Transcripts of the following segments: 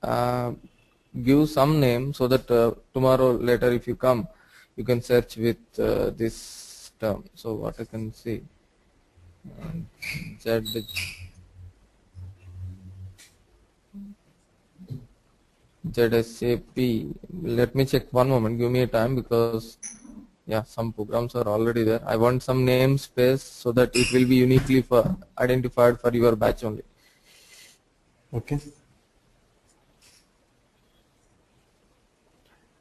uh, give some name so that tomorrow later if you come, you can search with this term. So what I can see, ZSAP. Let me check one moment. Give me a time because yeah, some programs are already there. I want some namespace so that it will be uniquely for identified for your batch only. Okay.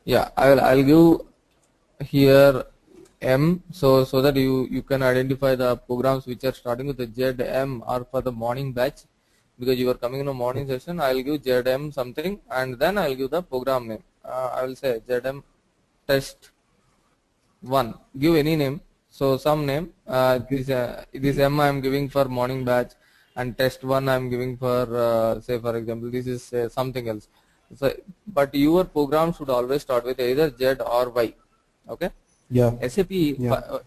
Yeah, I'll give here M so that you can identify the programs which are starting with the ZM or for the morning batch, because you are coming in a morning session. I'll give ZM something and then I'll give the program name. I will say ZM test 1. Give any name. So some name. This M I am giving for morning batch, and test 1 I am giving for say for example this is something else. So, but your program should always start with either Z or Y. Okay. Yeah. SAP. Yeah.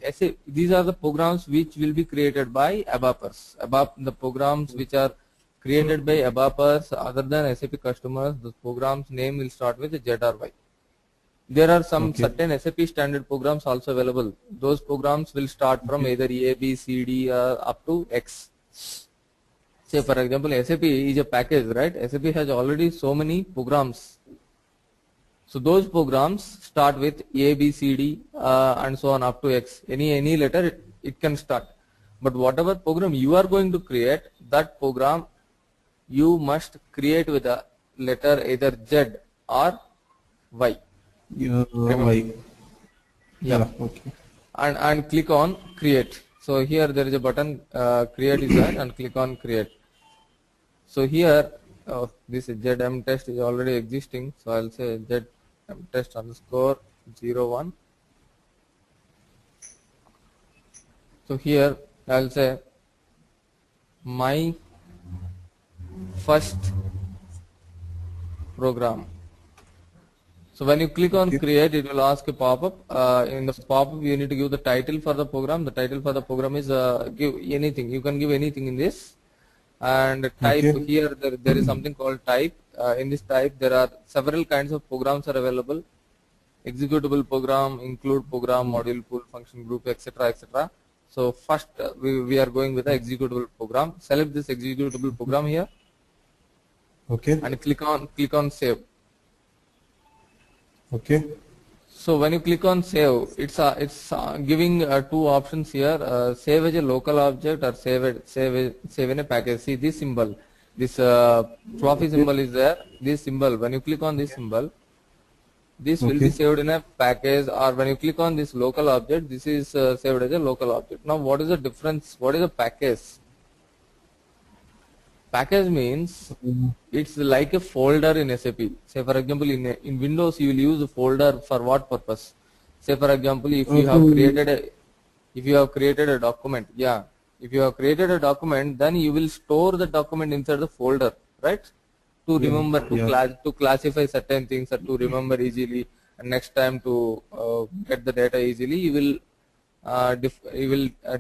These are the programs which will be created by ABAPers. The programs which are created by ABAPers other than SAP customers, the programs name will start with Z or Y. There are some certain SAP standard programs also available. Those programs will start from either A, B, C, D up to X. Say for example, SAP is a package, right? SAP has already so many programs. So those programs start with A, B, C, D and so on up to X. Any letter it can start. But whatever program you are going to create, that program you must create with a letter either Z or Y. Y. Yeah. Okay. And click on create. So here there is a button create is there, and click on create. So here this ZM test is already existing. So I'll say ZM test underscore 01. So here I'll say my first program. So when you click on create, it will ask a pop-up. In the pop-up, you need to give the title for the program. The title for the program is give anything. You can give anything in this. And type here, there is something called type. In this type, there are several kinds of programs are available. Executable program, include program, module, pool, function group, etc., etc. So first, we are going with the executable program. Select this executable program here. Okay. And click on save. Okay. So when you click on save, it's giving two options here: save as a local object or save in a package. See this symbol, this trophy symbol is there. This symbol, when you click on this symbol, this will be saved in a package. Or when you click on this local object, this is saved as a local object. Now, what is the difference? What is a package? Package means it's like a folder in SAP. Say for example, in Windows you will use a folder for what purpose? Say for example, if you have created a document, if you have created a document, then you will store the document inside the folder, right? To remember, to classify certain things, or to remember easily, and next time to get the data easily, you will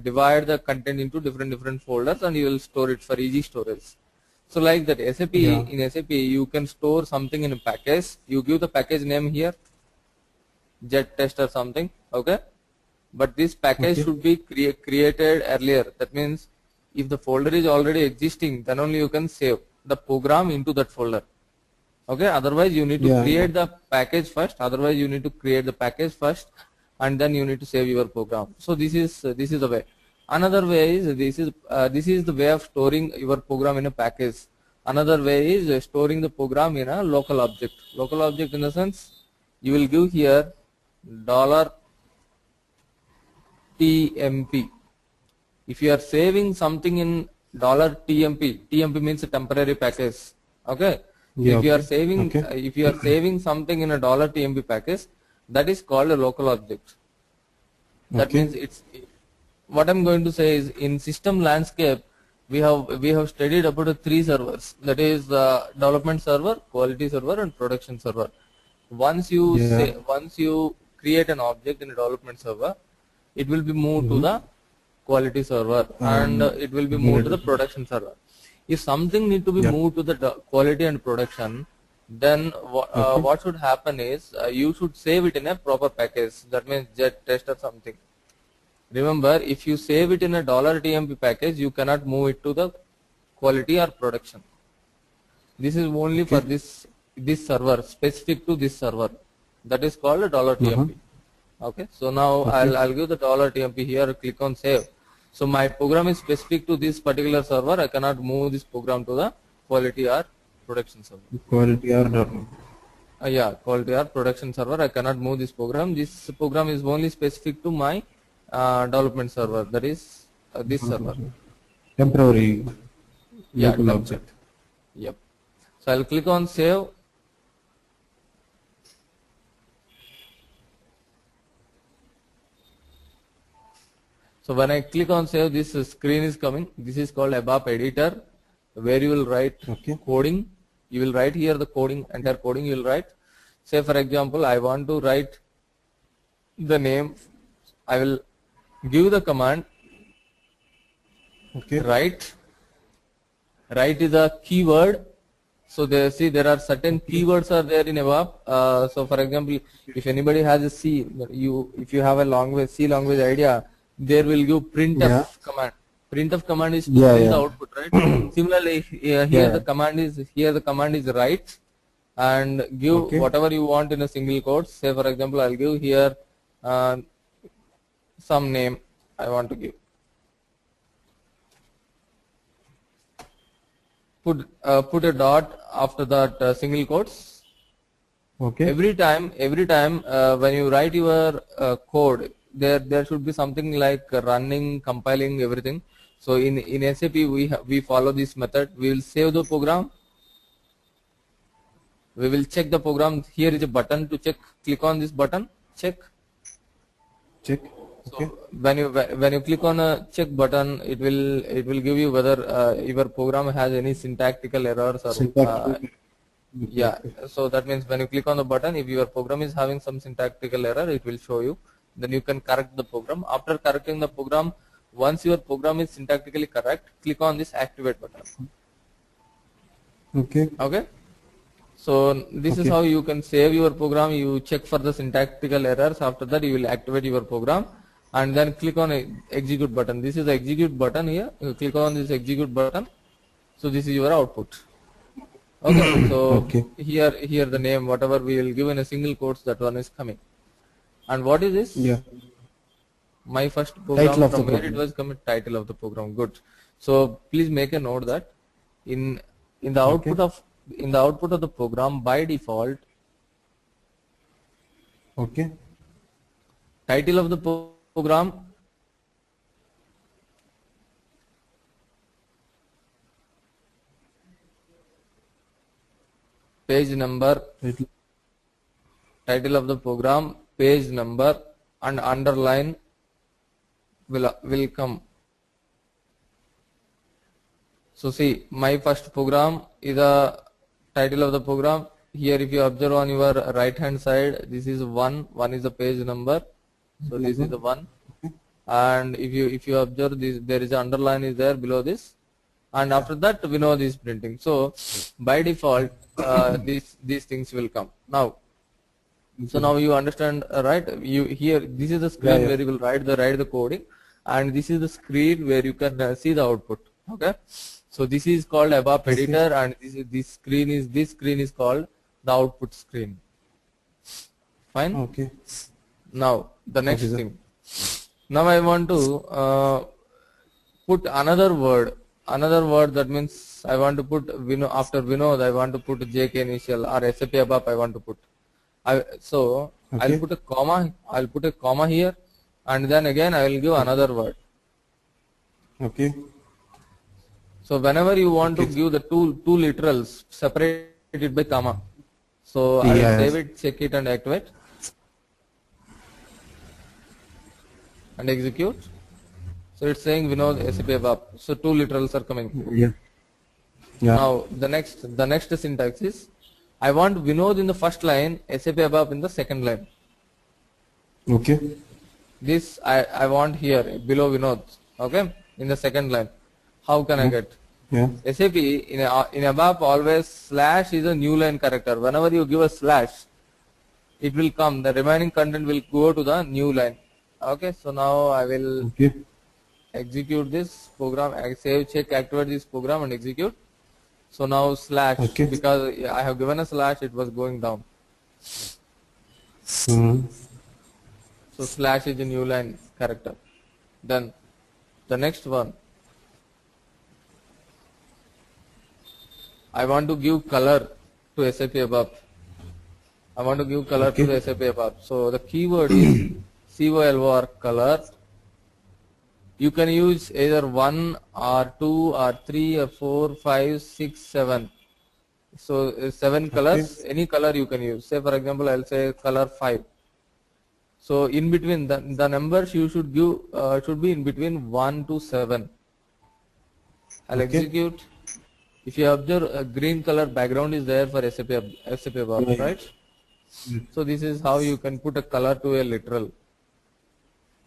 divide the content into different folders, and you will store it for easy storage. So like that, in SAP you can store something in a package. You give the package name here, test or something, okay? But this package should be created earlier. That means if the folder is already existing, then only you can save the program into that folder. Okay, otherwise you need to create the package first. Otherwise you need to create the package first, and then you need to save your program. So this is the way. Another way is this is the way of storing your program in a package. Another way is storing the program in a local object. Local object in the sense you will give here $TMP. If you are saving something in $TMP, TMP means a temporary package. Okay. If you are saving something in a $TMP package, that is called a local object. That means it's what I'm going to say is, in system landscape we have studied about 3 servers. That is development server, quality server, and production server. Once you create an object in a development server, it will be moved to the quality server, and it will be moved to the production server. If something need to be moved to the quality and production, then Okay. what should happen is you should save it in a proper package. That means jet test or something. Remember, if you save it in a $TMP package, you cannot move it to the quality or production. This is only for Okay. this server, specific to this server. That is called a Uh-huh. $TMP. Okay. So now Okay. I'll give the $TMP here. Click on save. So my program is specific to this particular server. I cannot move this program to the quality or production server. Quality or dot. Yeah, quality or production server. I cannot move this program. This program is only specific to my development server. That is this server. Temporary Yeah, local template. object. Yep. So I'll click on save. So when I click on save, this screen is coming. This is called ABAP editor, where you will write Okay. coding. You will write here the coding, entire coding you will write. Say for example, I want to write the name. I will give the command Okay. write. Write is a keyword. So there are certain keywords are there in ABAP. So for example, if anybody has a C, if you have a language C language idea, there will give printf Yeah. command. Printf command is to Yeah, print the yeah. output, right? Similarly, here Yeah. the command is write, and give Okay. whatever you want in a single quote. Say for example, I'll give here some name I want to give. Put a dot after that single quotes. Okay. Every time when you write your code, there should be something like running, compiling, everything. So in SAP we follow this method. We will save the program. We will check the program. Here is a button to check. Click on this button. Check. Check. Okay. So when you click on a check button, it will give you whether your program has any syntactical errors or Syntax. yeah. So that means when you click on the button, if your program is having some syntactical error, it will show you. Then you can correct the program. After correcting the program, once your program is syntactically correct, click on this activate button. Okay. Okay. So this is Okay. how you can save your program. You check for the syntactical errors. After that, you will activate your program and then click on execute button. This is the execute button here. You click on this execute button. So this is your output. Okay. So Okay. here the name, whatever we will give in a single quotes, that one is coming. And what is this? Yeah. My first program, Title of from the where it program. was coming, title of the program. Good. So please make a note that in the output of the program, by default, Okay. title of the program, page number, title of the program, page number, and underline will come. So see, my first program is the title of the program. Here if you observe on your right hand side, this is one is the page number. So this is the one. And if you observe this, there is an underline is there below this. And after that we know this printing. So by default these things will come. Now so now you understand, right? You here, this is the screen where you will write the coding, and this is the screen where you can see the output. Okay, so this is called ABAP editor, and this screen is called the output screen. Fine. Okay. Now the next Okay, sir. thing. Now I want to put another word. That means I want to put after Vinod I want to put JK initial, or SAP ABAP I want to put. So Okay. I'll put a comma here, and then again I will give another word. Okay. So whenever you want to give the two literals, separate it by comma. So I will Yes. save it, check it, and activate and execute. So it's saying Vinod SAP ABAP. So two literals are coming. Yeah. Yeah. Now the next syntax is I want Vinod in the first line, SAP ABAP in the second line. Okay. This I want here below Vinod. Okay, in the second line. How can I get? Yeah. SAP in ABAP always slash is a new line character. Whenever you give a slash, it will come. The remaining content will go to the new line. Okay, so now I will Okay. execute this program. I save, check, activate this program and execute. So now slash, Okay. because I have given a slash, it was going down. Hmm. So slash is a new line character. Then the next one, I want to give color to SAP ABAP. I want to give color to Okay. the SAP ABAP. So the keyword is color color. You can use either 1 or 2 or 3 or 4, 5, 6, 7. So 7 Okay. colors, any color you can use. Say for example, I'll say color 5. So in between the numbers you should give should be in between 1 to 7. I'll Okay. execute. If you observe, a green color background is there for SAP Yeah. ABAP, Yeah. right? Mm. So this is how you can put a color to a literal.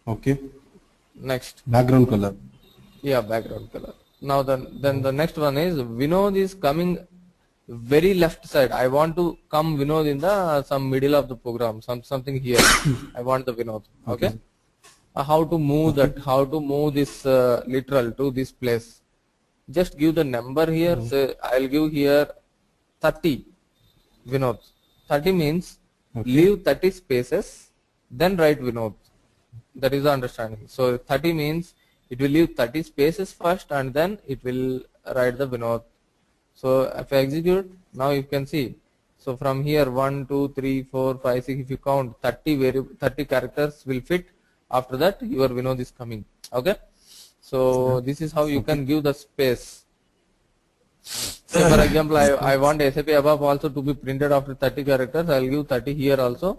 Okay. Next, Background color. yeah, background color. Now then the next one is Vinod is coming very left side. I want to come Vinod in the some middle of the program, something here. I want the Vinod. Okay. Okay. How to move Okay. that? How to move this literal to this place? Just give the number here. Mm. Say I'll give here 30 Vinod. 30 means Okay. leave 30 spaces, then write Vinod. That is the understanding. So 30 means it will leave 30 spaces first and then it will write the Vinod. So if I execute, now you can see. So from here 1, 2, 3, 4, 5, 6, if you count 30 characters will fit. After that your Vinod is coming. Okay. Yeah. So this is how you Okay. can give the space. Say for example, I want SAP ABAP also to be printed after 30 characters. I will give 30 here also,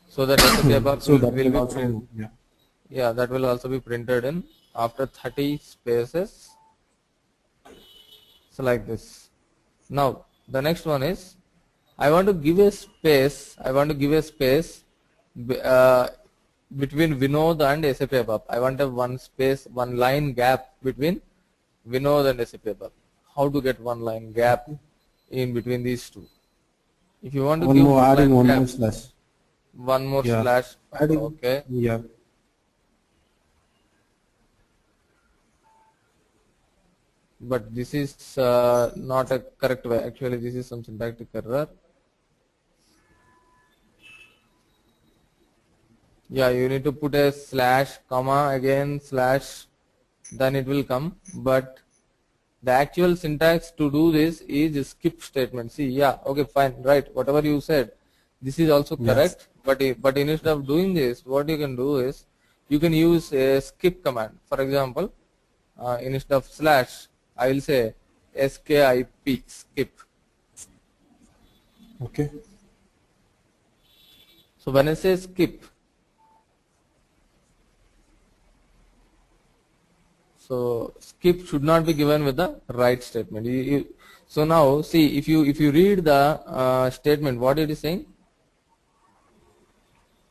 so that SAP ABAP So that will will be also, yeah. yeah, that will also be printed in after 30 spaces. So like this. Now the next one is I want to give a space. I want to give a space between Vinod and SAP ABAP. I want a one space, one line gap between Vinod and SAP ABAP. How to get one line gap in between these two? If you want to One give more, one adding line one gap, more slash. one more Yeah. slash. Adding, Okay. yeah. But this is not a correct way. Actually, this is some syntactic error. Yeah, you need to put a slash, comma, again slash, then it will come. But the actual syntax to do this is a skip statement. See, yeah, okay, fine, right. Whatever you said, this is also Yeah. correct. But instead of doing this, what you can do is you can use a skip command. For example, instead of slash, I will say skip, skip. Okay. So when I say skip, so skip should not be given with the right statement. So now see, if you read the statement, what it is saying?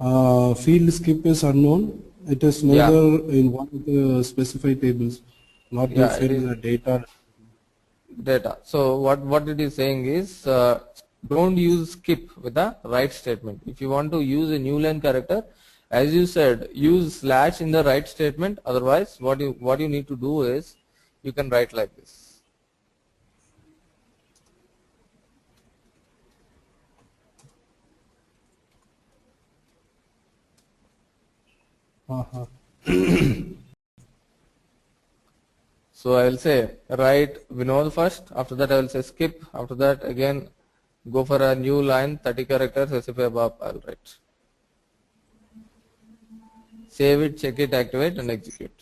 Field skip is unknown. It is Yeah, neither in one of the specified tables, not to yeah, it fill is the data. data. So what it is saying is don't use skip with the right statement. If you want to use a new line character, as you said, use slash in the right statement. Otherwise, what you need to do is you can write like this. Uh-huh. So I will say write Vinod first. After that I will say skip. After that again go for a new line 30 characters SAP ABAP I will write. Save it, check it, activate and execute.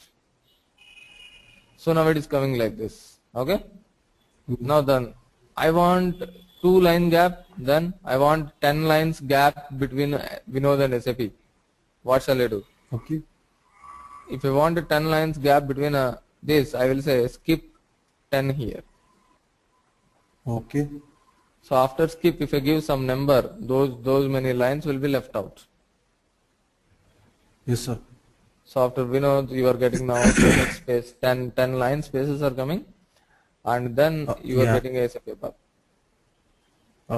So now it is coming like this. Okay. Now then I want 2 line gap. Then I want 10 lines gap between Vinod and SAP. What shall I do? Okay. If I want a 10 lines gap between this, I will say skip 10 here. Okay. So after skip, if I give some number, those many lines will be left out. Yes, sir. So after Vinod, you are getting now so much space, 10 line spaces are coming, and then you are Yeah. getting a SAP ABAP.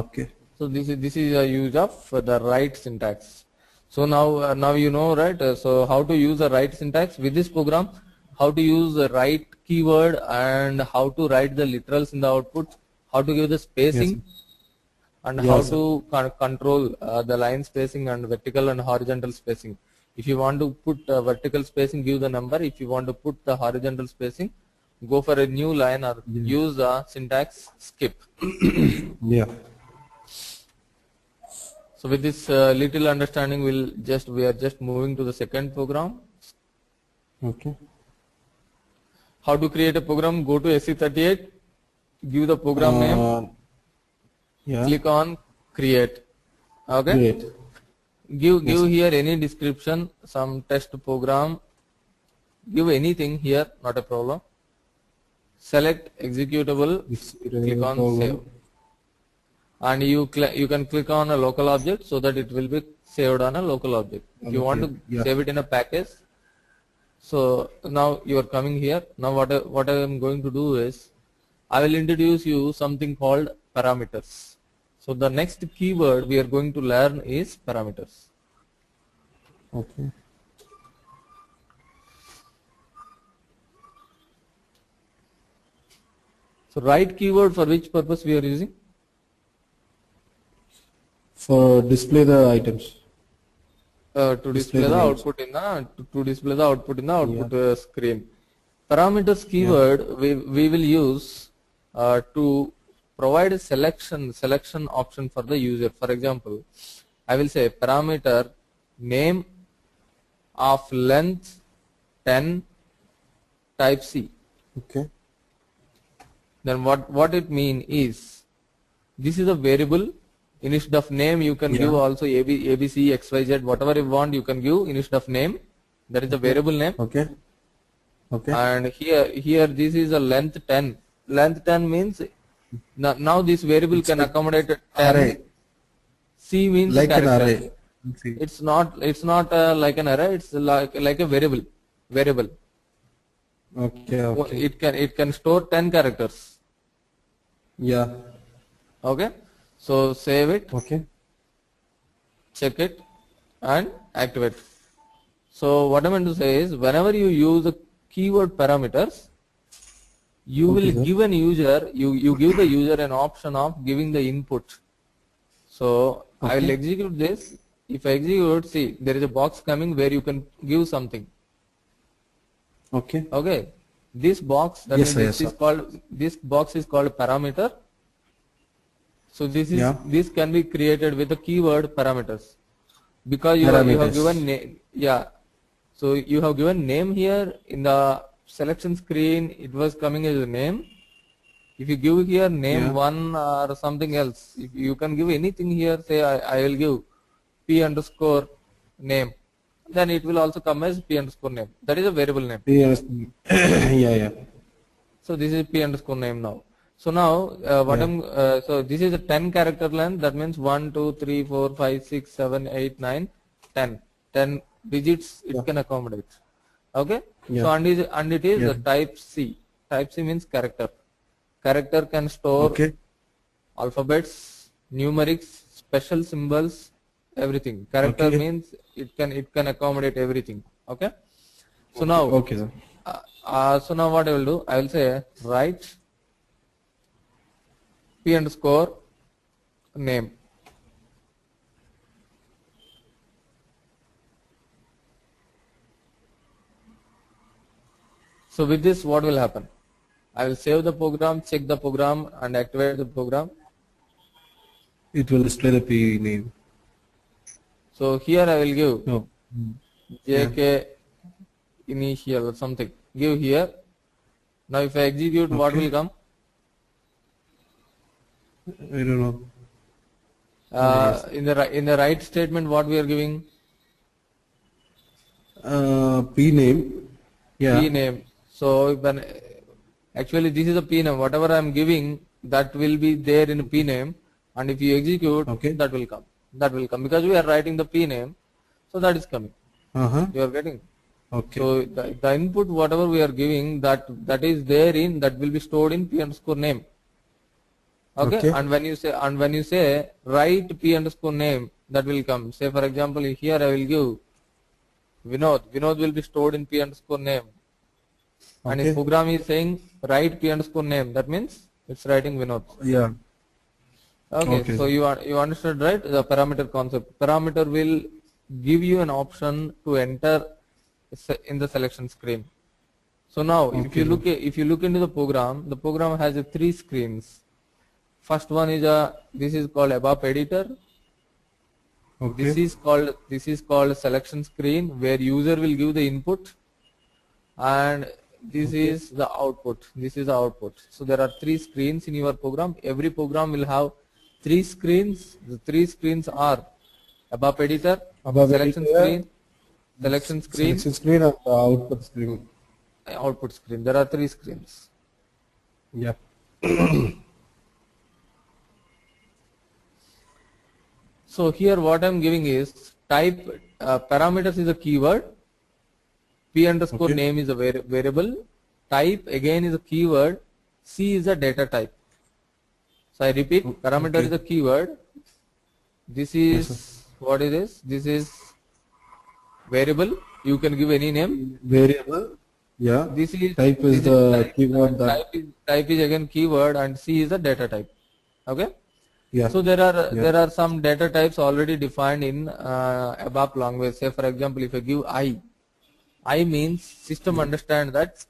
Okay. So this is a use of the right syntax. So now you know, right? So how to use the right syntax with this program, how to use the right keyword, and how to write the literals in the output, how to give the Yes. spacing, and how Yes. to control the line spacing and vertical and horizontal spacing. If you want to put vertical spacing, give the number. If you want to put the horizontal spacing, go for a new line or use the syntax skip. Yeah. So with this little understanding, we are just moving to the second program. Okay. How to create a program? Go to SC38, give the program name, Yeah. click on create. Okay. Great. Give Yes. here any description, some test program. Give anything here, not a problem. Select executable, It's click a on save, problem. and you can click on a local object so that it will be saved on a local object. If you want Okay. to Yeah. save it in a package, so now you are coming here. Now what I am going to do is I will introduce you something called parameters. So the next keyword we are going to learn is parameters. Okay. So right keyword for which purpose we are using? For display the items. To display the names. output in the to display the output in the output Yeah. screen. Parameters Yeah. keyword we will use to provide a selection option for the user. For example, I will say parameter name of length 10 type C. Okay. Then what it mean is this is a variable. Instead of name you can give Yeah. also ABC XYZ whatever you want you can give instead of name. That is a variable name. Okay. Okay. And here this is a length 10. Length 10 means now this variable can like accommodate 10. Array. C means Like an character. array. See. It's not like an array. It's like a variable. Okay. Okay. It can store 10 characters. Yeah. Okay. So save it, Okay. check it, and activate. So what I meant to say is whenever you use the keyword parameters, you Okay, will sir. give an user you give the user an option of giving the input. So I will Okay. execute this. If I execute, see there is a box coming where you can give something. Okay. Okay, this box that Yes, means sir, yes, sir. this box is called parameter. So Yeah. this can be created with the keyword parameters because you have Parameters. given name. Yeah, so you have given name here in the selection screen. It was coming as a name. If you give here name Yeah. one or something else, if you can give anything here. Say I will give p underscore name, then it will also come as p underscore name. That is a variable name. Yes. Yeah. Yeah. So this is p underscore name now. So now Yeah. so this is a 10 character length. That means 1, 2, 3, 4, 5, 6, 7, 8, 9, 10. 10 digits it Yeah. can accommodate. Okay. Yeah. So and it is Yeah. the type C. Type C means character. Character can store Okay. alphabets, numerics, special symbols, everything. Character Okay. means it can accommodate everything. Okay. So now Okay, sir. so now what I will do? I will say write p underscore name. So with this, what will happen? I will save the program, check the program, and activate the program. It will display the P name. So here I will give No. Yeah. JK initial or something. Give here. Now if I execute, what Okay. will come? I don't know. In the right statement, what we are giving? P name. Yeah. P name. So when actually this is a P name. Whatever I am giving, that will be there in a P name, and if you execute, Okay. that will come. That will come because we are writing the P name, so that is coming. Uh huh. You are getting. Okay. So the input whatever we are giving, that is there in, that will be stored in p underscore name. Okay, Okay. and when you say write p underscore name, that will come. Say for example, here I will give Vinod. Vinod will be stored in p underscore name. And if Okay. program is saying write p underscore name, that means it's writing Vinod. Yeah. Okay, Okay. so you understood, right, the parameter concept. Parameter will give you an option to enter in the selection screen. So now Okay. if you look into the program has three screens. First one is this is called ABAP editor. Okay. This is called selection screen, where user will give the input, and this Okay. is the output. This is the output. So there are three screens in your program. Every program will have three screens. The three screens are ABAP editor, Above selection editor, screen, selection screen, selection screen and the output screen. output screen. There are three screens. Yeah. So here what I'm giving is type parameters is a keyword, p underscore Okay. name is a variable, type again is a keyword, c is a data type. So I repeat, parameter is Okay. a keyword. This Yes, sir. is what is this? This is variable. You can give any name. Variable. Yeah. Type is This is the type, keyword and that. type is again keyword, and c is the data type. Okay. Yeah. So Yeah. there are some data types already defined in ABAP language. Say for example, if I give I means system understand that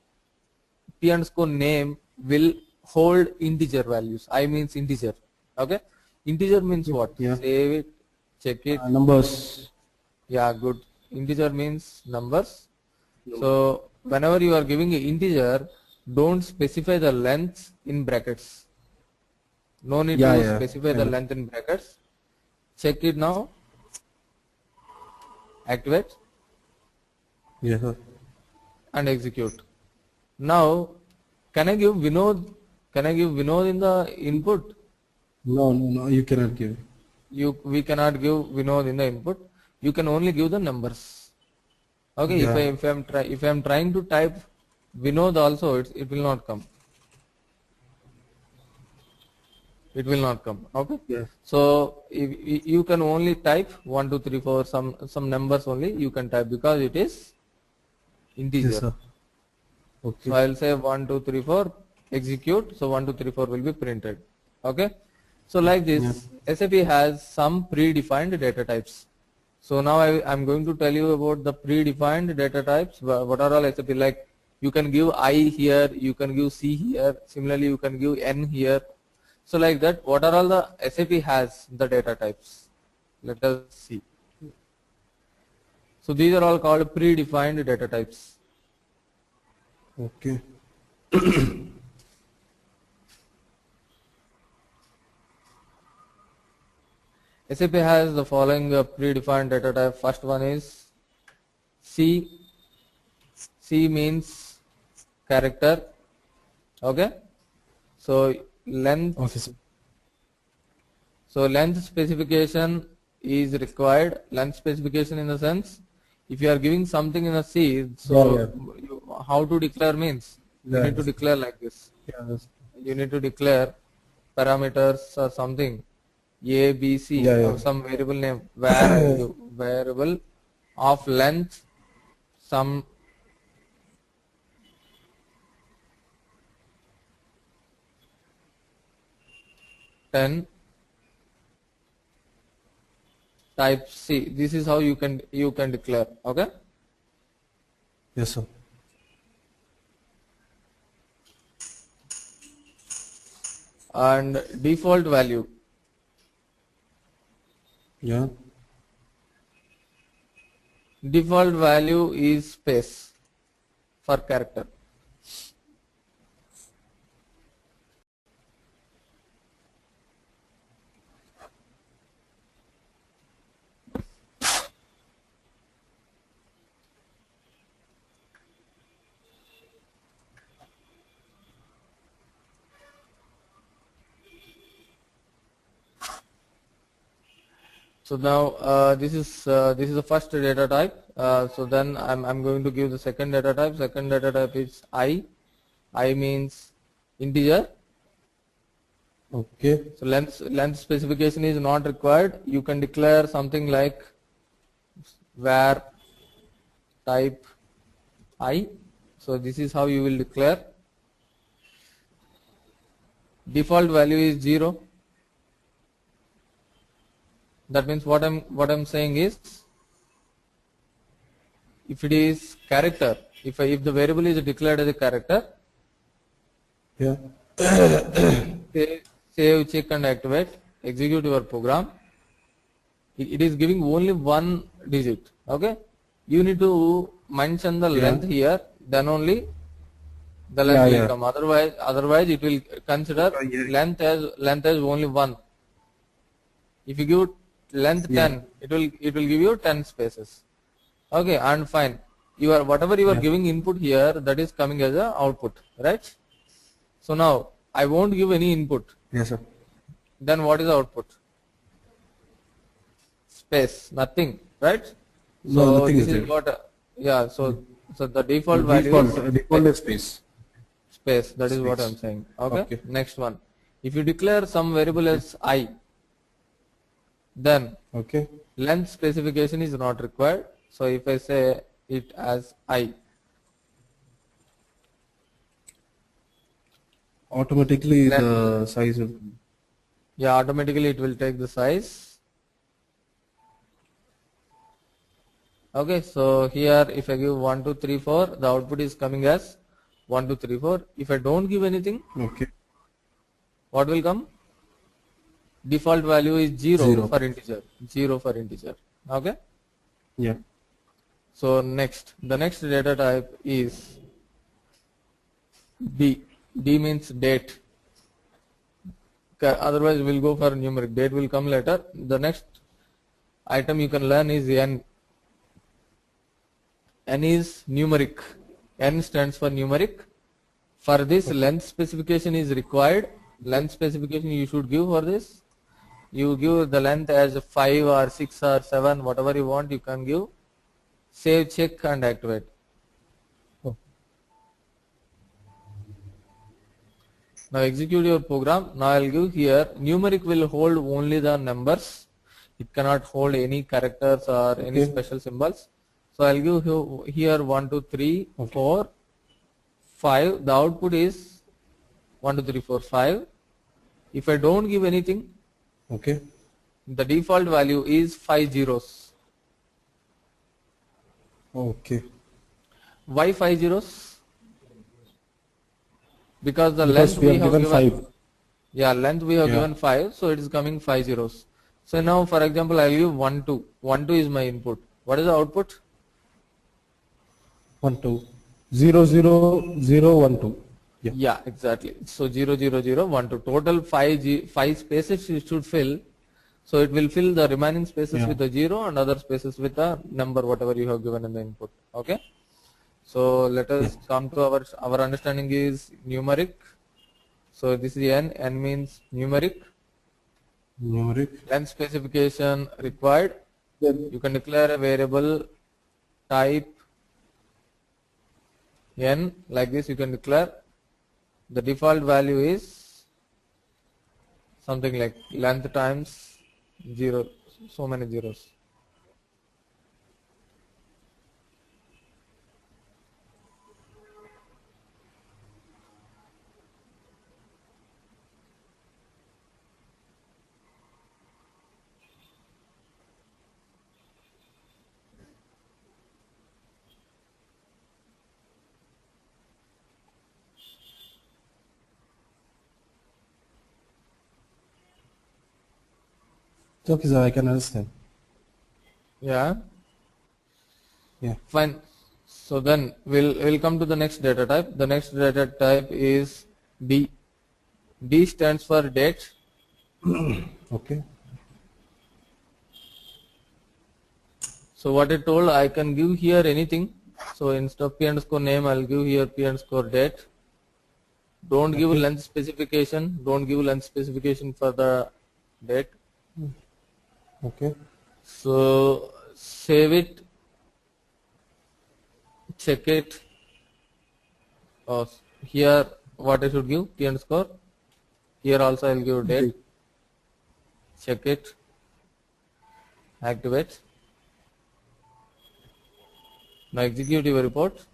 p underscore name will hold integer values. I means integer. Okay. Integer means what? Yeah. Save it, check it. Numbers. Yeah, good. Integer means numbers. So whenever you are giving an integer, don't specify the length in brackets. No need Yeah. to Yeah. specify I the know. length in brackets. Check it now. Activate Yes, sir. and execute. Now, can I give Vinod? Can I give Vinod in the input? No, no, no. You cannot give. We cannot give Vinod in the input. You can only give the numbers. Okay. Yeah. If I'm trying to type Vinod also, it will not come. It will not come. Okay. Yeah. So if you can only type 1 2 3 4, some numbers only you can type, because it is Yes, integer. sir. So Okay. I will say 1 2 3 4, execute. So 1 2 3 4 will be printed. Okay. So like Yeah. this, SAP has some predefined data types. So now I'm going to tell you about the predefined data types. What are all SAP, like? You can give I here, you can give C here. Similarly, you can give N here. So like that, what are all the SAP has the data types? Let us see. So these are all called predefined data types. Okay. SAP has the following predefined data type. First one is C. C means character. Okay. So Okay, length. sir. So length specification is required. Length specification in the sense, if you are giving something in a C, Yeah, so yeah. how to declare means you need to Yes. declare like this. Yeah. That's, You need to declare parameters or something, A, B, C, yeah, yeah. or some variable name, where you variable of length, some ten, type C. This is how you can declare. Okay. Yes, sir. And default value. Yeah. Default value is space for character. So now this is the first data type. So then I'm going to give the second data type. Second data type is I. I means integer. Okay. So length specification is not required. You can declare something like var type I. So this is how you will declare. Default value is 0. That means what I'm saying is, if it is character, if the variable is declared as a character, Yeah. save, check and activate, execute your program. It is giving only one digit. Okay, you need to mention the length here, then only the length will come. Otherwise it will consider length as only one. If you give length 10, it will give you 10 spaces. Okay, and fine. Whatever you are giving input here, that is coming as a output, right? So now I won't give any input. Yes, sir. Then what is the output? Space, nothing, right? No, nothing this is is there. what so the default value is Default is space. space. That is what Space. I'm saying. Okay? Okay. Next one. If you declare some variable as I, then Okay. length specification is not required. So if I say it as I, Automatically the size of yeah, automatically it will take the size. Okay, so here if I give 1, 2, 3, 4, the output is coming as 1, 2, 3, 4. If I don't give anything, okay. what will come? Default value is 0 for integer. 0 for integer. Okay. Yeah. So the next data type is D. D means date. Otherwise we'll go for numeric. Date will come later. The next item you can learn is N. N is numeric. N stands for numeric. For this, length specification is required. Length specification you should give for this. You give the length as 5 or 6 or 7, whatever you want, you can give. Save, check and activate. Now execute your program. Now I'll give here, numeric will hold only the numbers. It cannot hold any characters or any special symbols. So I'll give here 1, 2, 3, 4, 5. The output is 1, 2, 3, 4, 5. If I don't give anything, okay, the default value is 5 zeros. Okay. Why 5 zeros? Because the length we have given 5. Yeah, length we have given 5, so it is coming 5 zeros. So now for example, I'll give 1, 2. 1, 2 is my input. What is the output? 1, 2. 0, 0, 0, 1, 2. Yeah, exactly. So 0, 0, 0, 1, 2. Total 5 spaces it should fill. So it will fill the remaining spaces with a 0 and other spaces with a number, whatever you have given in the input. Okay. So let us come to our understanding is numeric. So this is N. N means numeric. Length specification required. You can declare a variable type N like this. You can declare. The default value is something like length times 0. So many zeros. Okay, sir, I can understand. Yeah. Yeah. Fine. So then we'll come to the next data type. The next data type is D. D stands for date. Okay. So what I told, I can give here anything. So instead of p underscore name, I'll give here p underscore date. Don't give length specification. Don't give length specification for the date. Okay. So save it. check it. Oh, here what I should give t underscore. Here also I'll give date. Check it. Activate. Now execute your report.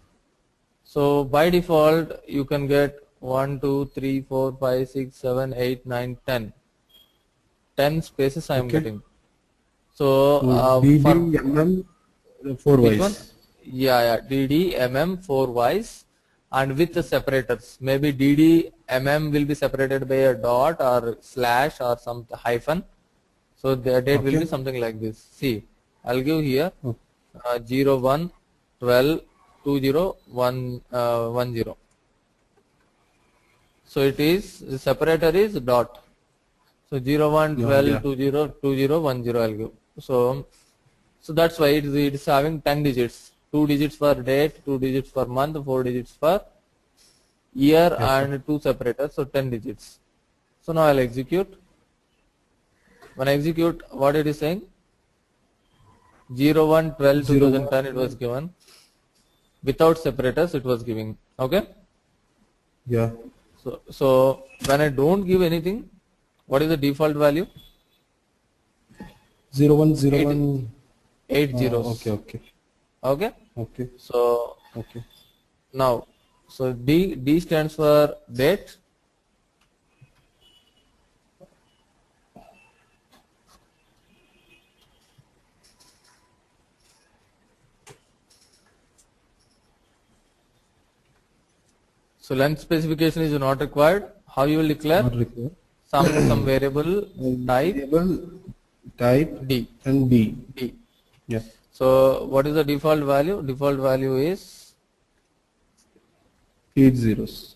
So by default you can get 1, 2, 3, 4, 5, 6, 7, 8, 9, 10. 10 spaces I am getting. So for DDMM 4 which one? wise. Yeah, DD, MM, 4 wise, and with the separators. Maybe DD, MM will be separated by a dot or slash or some hyphen. So the date will be something like this. See, I'll give here 0, 1, 12, 2, 0, 1, 1, 0. So it is, the separator is dot. So 0, 1, 12, 2, 0, 2, 0, 1, 0 I'll give. So that's why it is having 10 digits. 2 digits for date, 2 digits for month, 4 digits for year, and 2 separators, so 10 digits. So now I'll execute. When I execute, what it is saying? 0, 1, 12, 2010 it was given. Without separators it was giving. Okay? Yeah. So when I don't give anything, what is the default value? 0101. 8 zeros. Okay? So now, so D stands for date. So length specification is not required. How you will declare? Not required. Some variable type D and D. Yeah. So what is the default value? Default value is 8 zeros.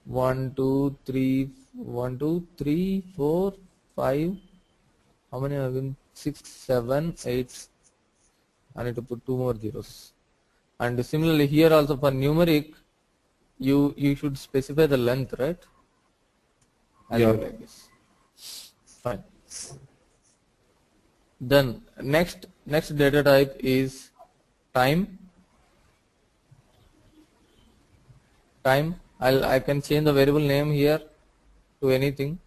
1, 2, 3, 1, 2, 3, 4, 5. How many have been? 6, 7, 8. I need to put 2 more zeros. And similarly here also for numeric, you should specify the length, right? Yeah. Like this. Fine. Then next data type is time. I can change the variable name here to anything.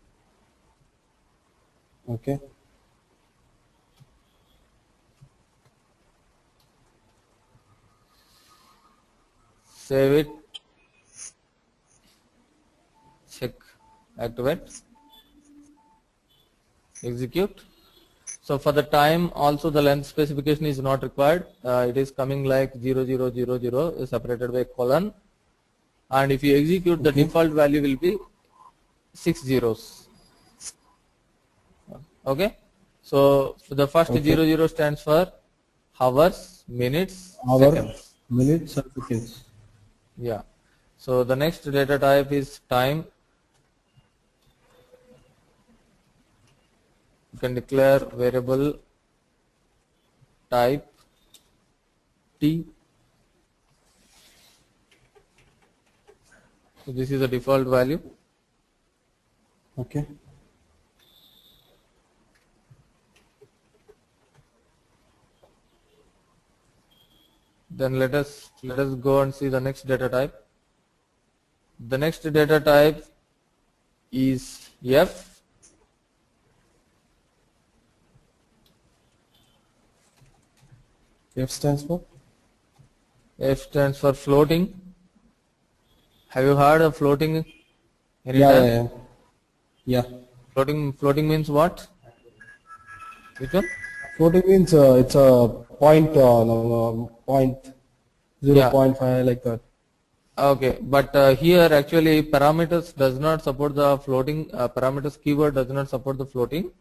Okay. Save it. Check. Activate. Execute. So for the time also the length specification is not required. It is coming like 0000 is separated by colon, and if you execute the default value will be 6 zeros. Okay. So the first 00 stands for hours, minutes, seconds. Minutes and seconds. Yeah. So the next data type is time. You can declare variable type T. So this is the default value. Okay. Then let us go and see the next data type. The next data type is F. F stands for? F stands for floating. Have you heard of floating anytime? Yeah. Floating means what? Which one? Floating means it's a point, point 0.5 like that. Okay, but here actually parameters does not support the floating. Parameters keyword does not support the floating.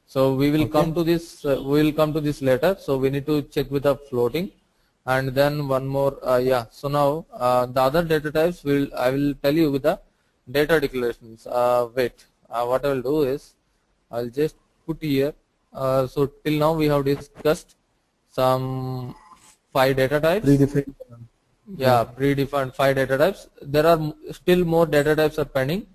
So we will come to this. We will come to this later. So we need to check with the floating, and then one more. So now the other data types I will tell you with the data declarations. Wait. What I will do is I will just put here. So till now we have discussed some 5 data types. Predefined. Yeah, predefined 5 data types. There are still more data types are pending.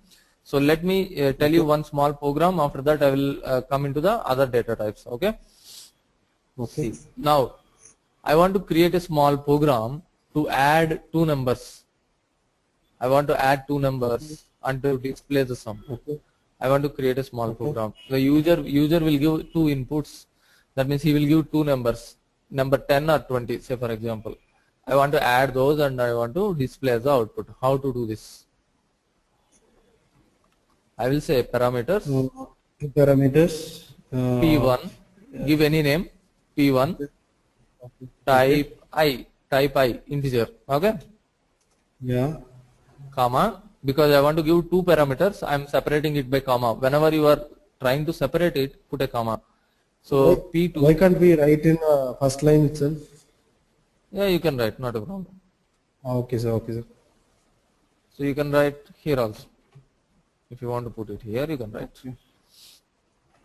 So let me tell you one small program. After that I will come into the other data types. Okay. Okay. See, now I want to create a small program to add two numbers. I want to add two numbers and to display the sum. Okay. I want to create a small Okay. program. The user will give two inputs. That means he will give two numbers, number 10 or 20, say for example. I want to add those and I want to display the output. How to do this? I will say parameters Parameters. P1, give any name, P1, type I, integer, okay, Yeah. comma, because I want to give two parameters, I am separating it by comma. Whenever you are trying to separate it, put a comma. So P2, Why can't we write in first line itself? yeah, you can write, not a problem. Okay, sir. Okay, sir. So you can write here also. If you want to put it here, you can write. Okay.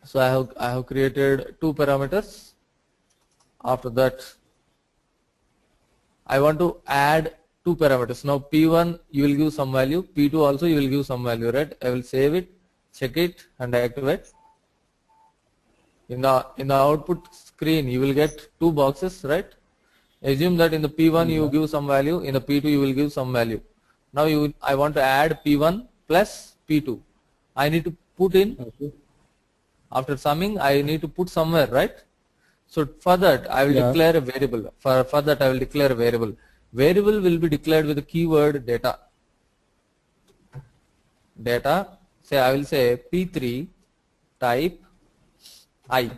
So I have created two parameters. After that, I want to add two parameters. Now P1 you will give some value, P2 also you will give some value, right? I will save it, check it and activate. In the output screen you will get two boxes, right? Assume that in the P1 you give some value, in the P2 you will give some value. Now I want to add P1 plus P2. I need to put in, Okay. after summing I need to put somewhere, right? So for that I will declare a variable. For that I will declare a variable. Variable will be declared with the keyword data. Data, say I will say P3 type I.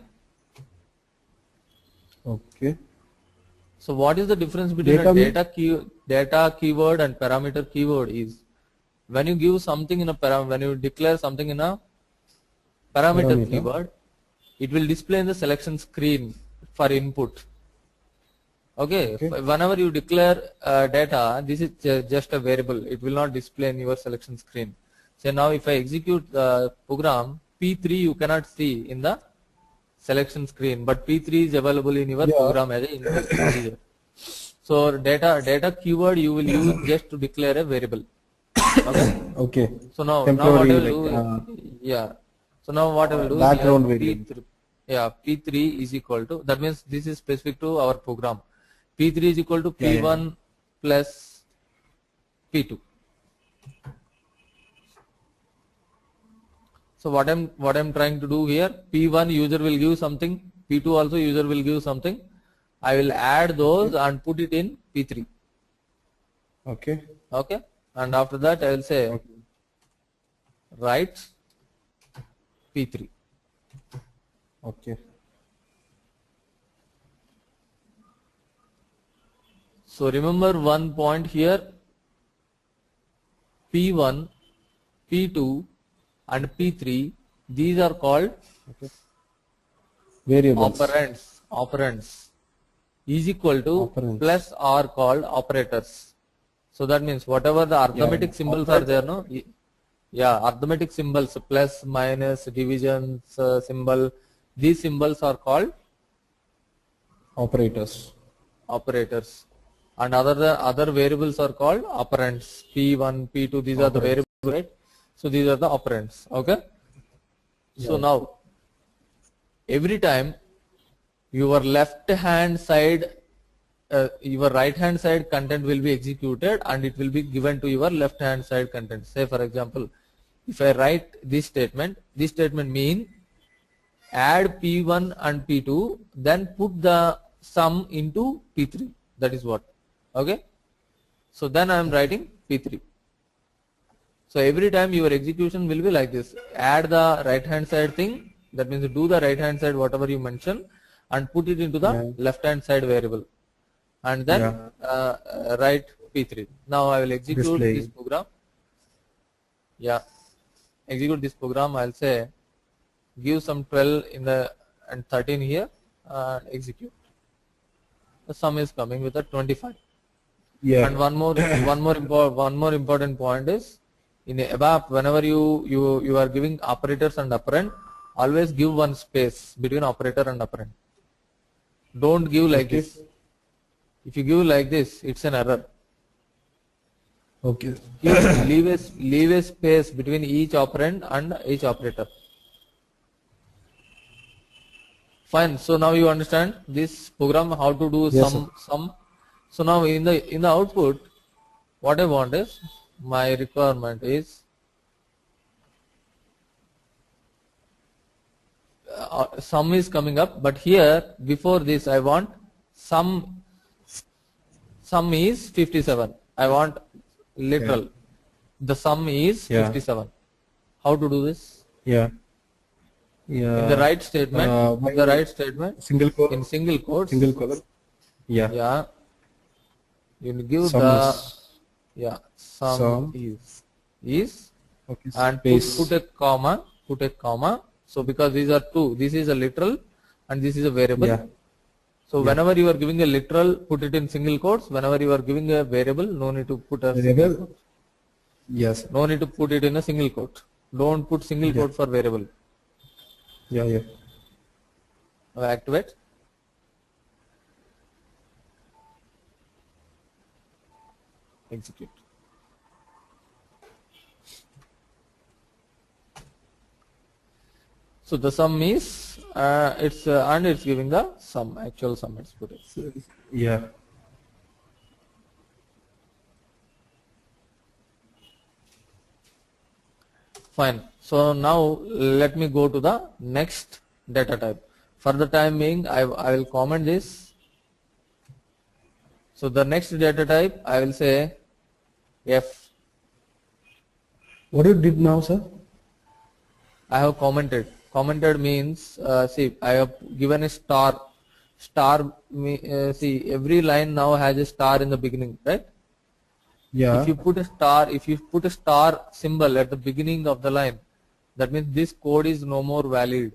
Okay. So what is the difference between data keyword and parameter keyword is, when you give something in a when you declare something in a parameter keyword, it will display in the selection screen for input. Okay. Whenever you declare data, this is just a variable. It will not display in your selection screen. So now if I execute the program, P3 you cannot see in the selection screen, but P3 is available in your program as an integer. So data keyword you will use just to declare a variable. Okay. Okay. So now what I will do, So now what I will do, background P3, P3 is equal to, that means this is specific to our program. P3 is equal to P1 plus P2. So what I'm trying to do here, P1 user will give something, P2 also user will give something. I will add those and put it in P3. Okay. Okay. And after that I will say write P3. Okay. So remember one point here, P1, P2 and P3, these are called Variables. operands is equal to plus are called operators. So that means whatever the arithmetic symbols are there, no? Arithmetic symbols, plus, minus, divisions, symbol, these symbols are called operators. And other variables are called operands. P1, P2, these are the variables, right? So these are the operands. Okay. So now every time your left hand side, your right hand side content will be executed and it will be given to your left hand side content. Say for example, if I write this statement means add P1 and P2, then put the sum into P3. That is what. Okay. So then I am writing P3. So every time your execution will be like this. Add the right hand side thing, that means do the right hand side whatever you mention and put it into the left hand side variable. And then write P3. Now I will execute this program. Execute this program. I'll say give some 12 in the and 13 here and execute. The sum is coming with a 25. And one more important point is, in ABAP, whenever you are giving operators and operand, always give one space between operator and operand. Don't give like this. If you give like this, it's an error. Okay. Leave a space between each operand and each operator. Fine. So now you understand this program how to do Yes, sir. sum. So now in the output, what I want is my requirement is sum is coming up, but here before this I want sum is 57. I want Okay. literal. The sum is Yeah. 57. How to do this? Yeah. In the Yeah. right statement, in the By right statement, single in quote, single single quotes, color. Yeah. yeah, you give Sum the is yeah sum sum. is Okay. and Space. put a comma. So because these are two, this is a literal and this is a variable. Yeah. So Yeah. whenever you are giving a literal, put it in single quotes. Whenever you are giving a variable, no need to put a single Variable. quote. Yes. No need to put it in a single quote. Don't put single Yeah. quote for variable. Yeah. Yeah. Activate. Execute. So the sum is and it's giving the sum, actual sum it's put it. Yeah. Fine. So now let me go to the next data type. For the time being, I will comment this. So the next data type I will say F. What you did now, sir? I have commented. Commented means see I have given a star. See every line now has a star in the beginning, right? If Yeah. you put a star symbol at the beginning of the line, that means this code is no more valid.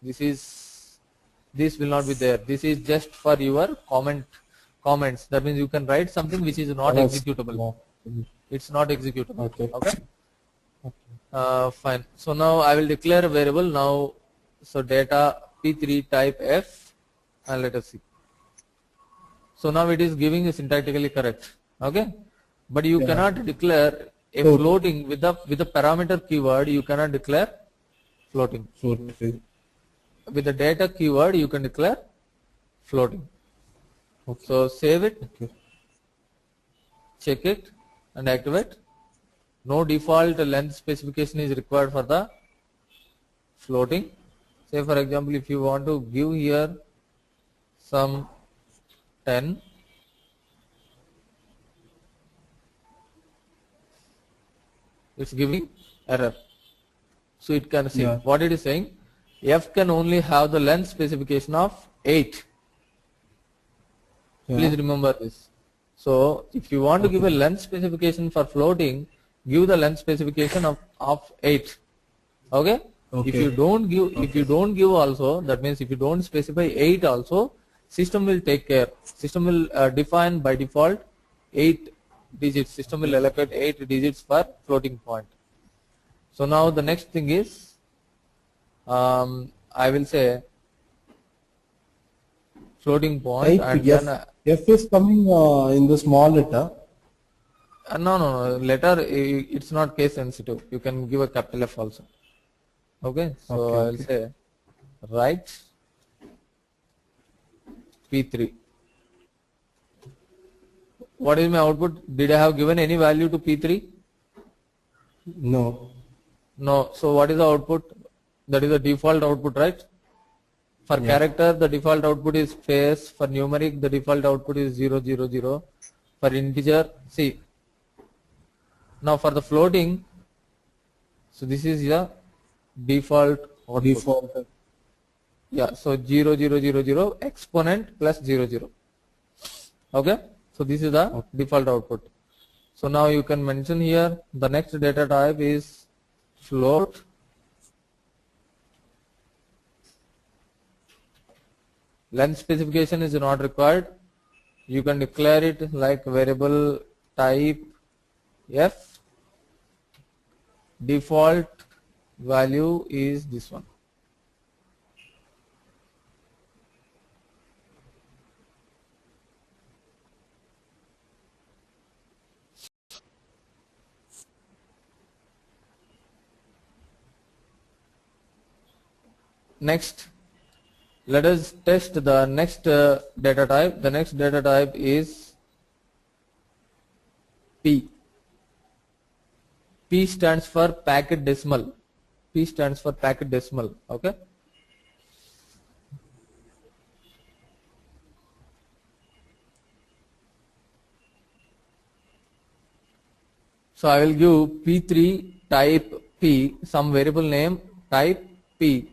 This will not be there. This is just for your comments. That means you can write something which is not That's executable. no. It's not executable. Okay. Okay. Fine. So now I will declare a variable now. So data p3 type f and let us see. So now it is giving a syntactically correct. Okay. But you Yeah. cannot declare a So, floating with the parameter keyword. You cannot declare floating. so With the data keyword you can declare floating. okay. So save it, Okay. check it and activate. No default length specification is required for the floating. Say for example, if you want to give here some 10, it's giving error. So it can see Yeah. what it is saying. F can only have the length specification of 8. Yeah. Please remember this. So if you want to give a Okay. length specification for floating, give the length specification of 8. Okay. If Okay. you don't give, if you Okay. don't give also, that means if you don't specify 8 also, system will take care. System will define by default 8 digits. System will allocate 8 digits for floating point. So now the next thing is, I will say floating point Type and F. then F is coming in the small letter. no, letter it's not case sensitive. You can give a capital F also. Okay, so Okay. I will Okay. say write P3. What is my output? Did I have given any value to P3? No. No. So what is the output? That is the default output, right? For Yeah. character, the default output is space. For numeric, the default output is 000. For integer, see. Now for the floating, so this is the default output. Default. Yeah, so 000 exponent plus 00. Okay, so this is the Okay. default output. So now you can mention here the next data type is float. Length specification is not required. You can declare it like variable type f. Default value is this one. Next, Let us test the next data type. The next data type is P. P stands for packet decimal. P stands for packet decimal. Okay. So I will give P3 type P, some variable name type P,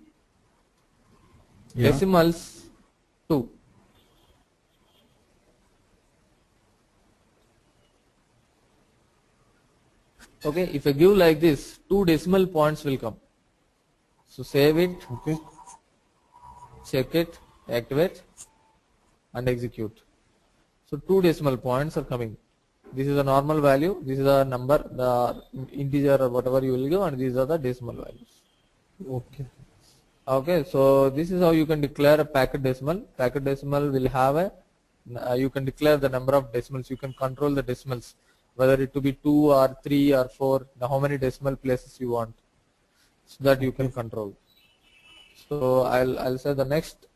Yeah. decimals 2. Okay, if I give like this, 2 decimal points will come. So save it, Okay. check it, activate, and execute. So 2 decimal points are coming. This is a normal value, this is a number, the integer or whatever you will give, and these are the decimal values. Okay. Okay, so this is how you can declare a packet decimal. Packet decimal will have a, you can declare the number of decimals, you can control the decimals, whether it to be 2 or 3 or 4, how many decimal places you want, so that you can control. So I'll say the next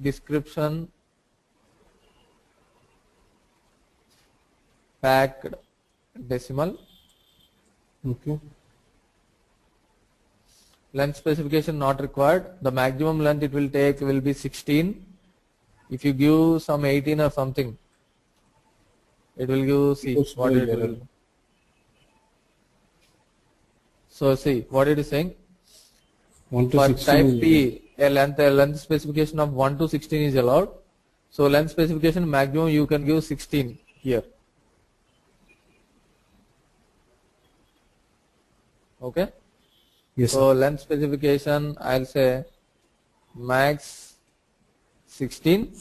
description, packed decimal. Okay. Length specification not required. The maximum length it will take will be 16. If you give some 18 or something, it will give, see Goes what to it error. will. So see what it is saying. 1 to For 16 type is P, a length specification of 1 to 16 is allowed. So length specification maximum you can give 16 here. Okay. yes, So sir. length specification I'll say max 16.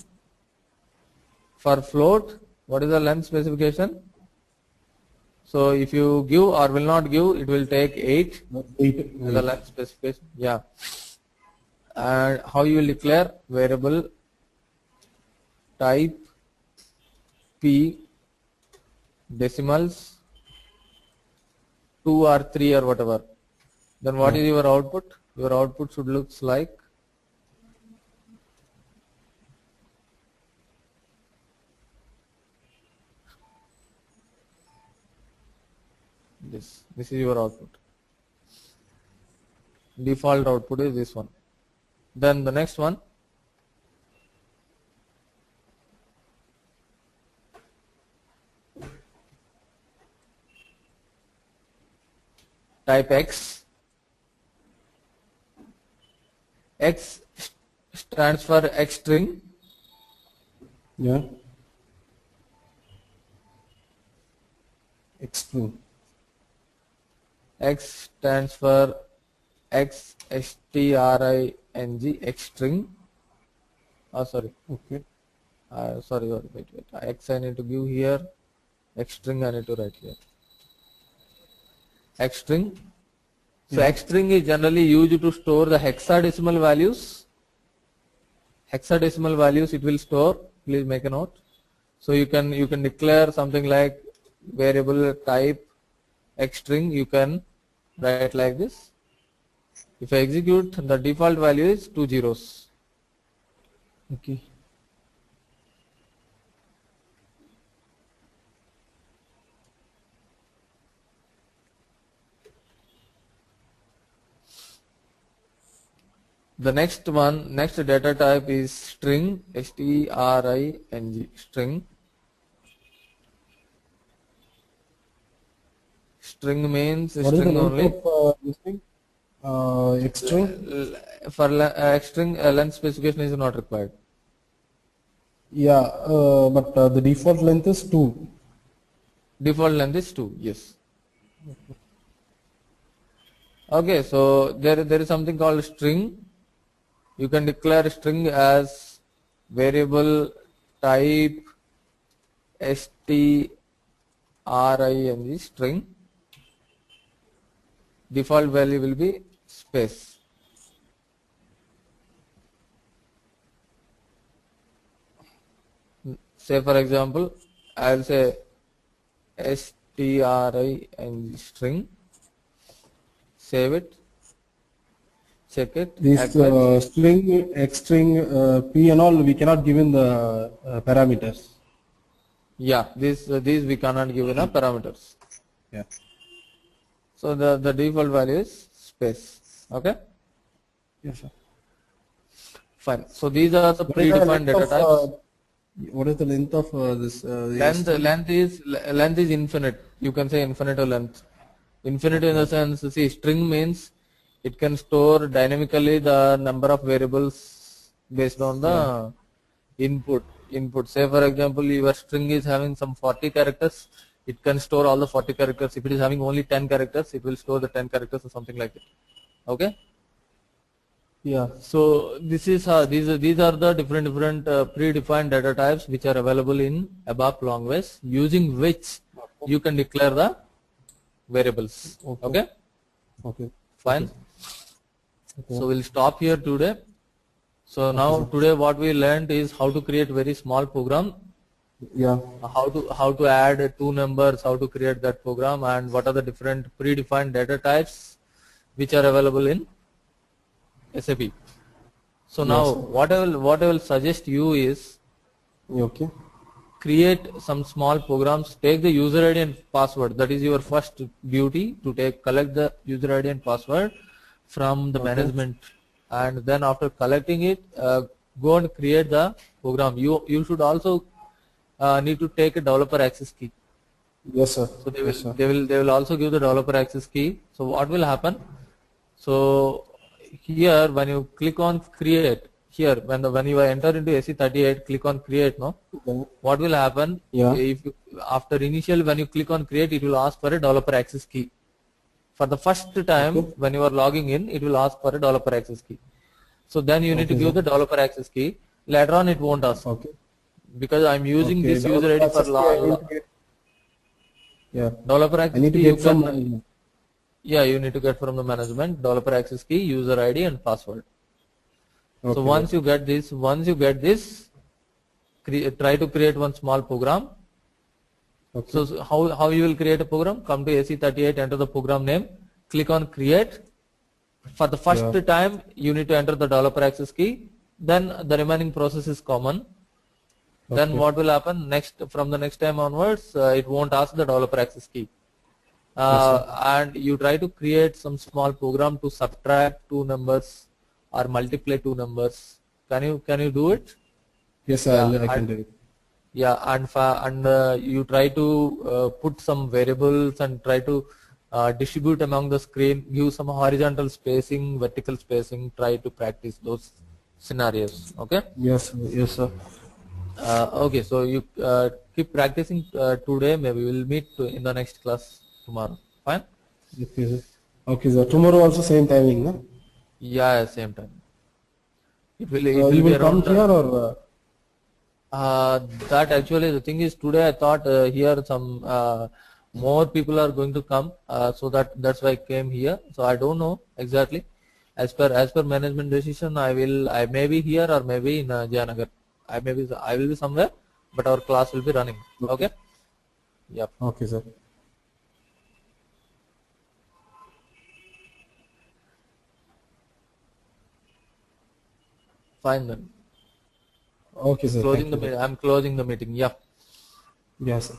For float, what is the length specification? So if you give or will not give, it will take 8 8. as the length specification. Yeah. And how you will declare variable type P decimals 2 or 3 or whatever. Then what is your output? Your output should looks like this. This is your output. Default output is this one. Then the next one, type X. X stands for X string. Yeah. Extreme. X stands for XSTRING, X string. Oh, sorry. Okay. Sorry, wait. X I need to give here. X string I need to write here. X string. So Yeah. X string is generally used to store the hexadecimal values. Hexadecimal values it will store. Please make a note. So you can declare something like variable type X string. You can write like this. If I execute, the default value is 2 zeros. Okay. The next data type is string, string, string. String means What is the string length only. of this thing? Extreme? For string, length specification is not required. Yeah, but the default length is 2. Default length is 2, yes. Okay, so there is something called string. You can declare string as variable type string, string. Default value will be space. Say for example, I'll say string, save it. check it. This Acquires. string, X string, P and all, we cannot give in the parameters. Yeah, these we cannot give enough parameters. Yeah. So the default value is space. Okay, Yes, sir. fine. So these are the What is the predefined length data of types. what is the length of this string? Length is infinite. You can say infinite or length. Infinite in the sense, see, string means it can store dynamically the number of variables based on Yeah. the input. Say for example, your string is having some 40 characters, it can store all the 40 characters. If it is having only 10 characters, it will store the 10 characters or something like that. Okay. Yeah. So these are the different predefined data types which are available in ABAP language, using which you can declare the variables. Okay. Okay, Okay. fine. Okay. So we'll stop here today. So Okay, now sir. today what we learned is how to create very small program, Yeah. how to add two numbers, how to create that program, and what are the different predefined data types which are available in SAP. So Yes, now sir. what I will suggest you is Okay. create some small programs, take the user ID and password. That is your first duty, to collect the user ID and password from the Okay. management, and then after collecting it, go and create the program. You should also need to take a developer access key. Yes, sir. So Yes, sir. they will also give the developer access key. So what will happen? So here when you click on create, here when you enter into SE38, click on create. No, Then, what will happen yeah. if you, after initial when you click on create, it will ask for a developer access key. For the first time Okay. when you are logging in, it will ask for a developer access key. So then you need to Okay, give sir. the developer access key. Later on it won't ask, Okay. because I'm using Okay. this user Developer ID for access key I need to get. Yeah. developer I access need to key. You get from can, yeah, you need to get from the management, developer access key, user ID and password. So okay, once you get this, try to create one small program. okay. So how you will create a program? Come to AC38, enter the program name, click on create. For the first Yeah. time, you need to enter the developer access key. Then the remaining process is common. Then Okay. what will happen next? From the next time onwards, it won't ask the developer access key. Yes, sir. And you try to create some small program to subtract two numbers or multiply two numbers. Can you do it? Yes, Yeah, I can do it. yeah, and you try to put some variables and try to distribute among the screen, give some horizontal spacing, vertical spacing, try to practice those scenarios. Okay. Yes, sir. Yes, sir. Okay, so you keep practicing today. Maybe we'll meet in the next class tomorrow. Fine. Okay, sir. Okay, sir. Tomorrow also same timing, no? Yeah, same time. It will You be will come around. here or That actually the thing is, today I thought here some more people are going to come, so that's why I came here. So I don't know exactly. As per management decision, I may be here or maybe in Jayanagar. I will be somewhere, but our class will be running. okay. Okay. Yep. Okay, sir. Fine then. Okay, sir. Thank you, sir. I'm closing the meeting. Yeah. Yes, sir.